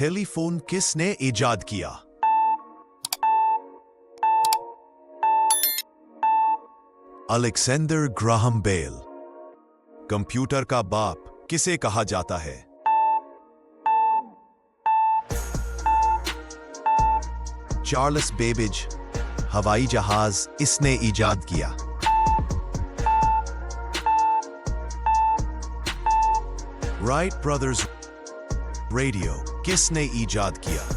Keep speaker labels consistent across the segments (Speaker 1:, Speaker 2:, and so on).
Speaker 1: Telephone किसने इजाद किया? Alexander Graham bell. कंप्यूटर का बाप किसे कहा जाता है? Charles Babbage. हवाई जहाज इसने इजाद किया? Wright brothers. रेडियो किसने इजाद किया?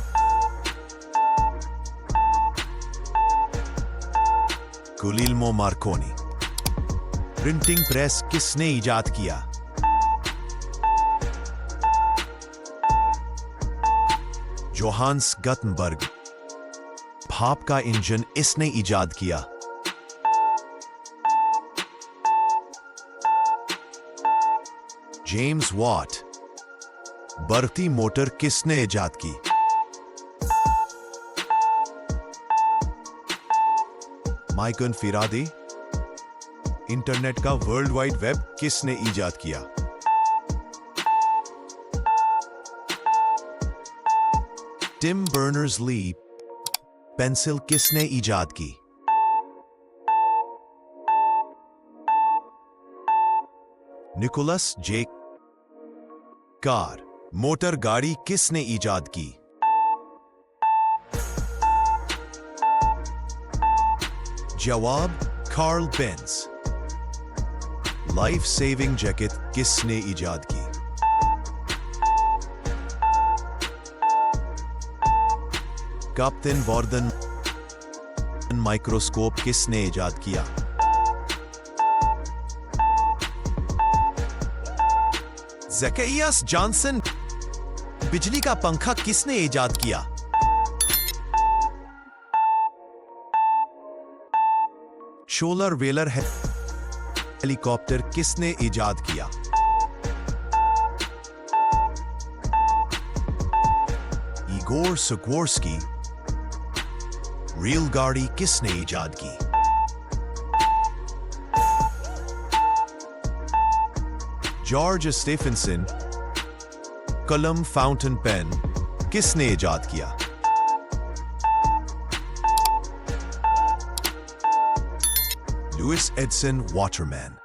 Speaker 1: गुलिल्मो मार्कोनी। प्रिंटिंग प्रेस किसने इजाद किया? Johannes Gutenberg. भाप का इंजन इसने इजाद किया? James Watt. बढ़ती मोटर किसने इजाद की? माइकन फिरादी। इंटरनेट का वर्ल्ड वाइड वेब किसने इजाद किया? Tim Berners-Lee. पेंसिल किसने इजाद की? निकोलस जे कार। मोटर गाड़ी किसने इजाद की? जवाब Karl Benz. Life saving jacket किसने इजाद की? Captain Warden. माइक्रोस्कोप किसने इजाद किया? Zacharias Johnson. बिजली का पंखा किसने इजाद किया? शोलर वेलर हेलीकॉप्टर किसने इजाद किया? Igor Sikorsky. रेलगाड़ी किसने इजाद की? George Stephenson. कलम फाउंटेन पेन किसने इजाद किया? Louis Edison Waterman.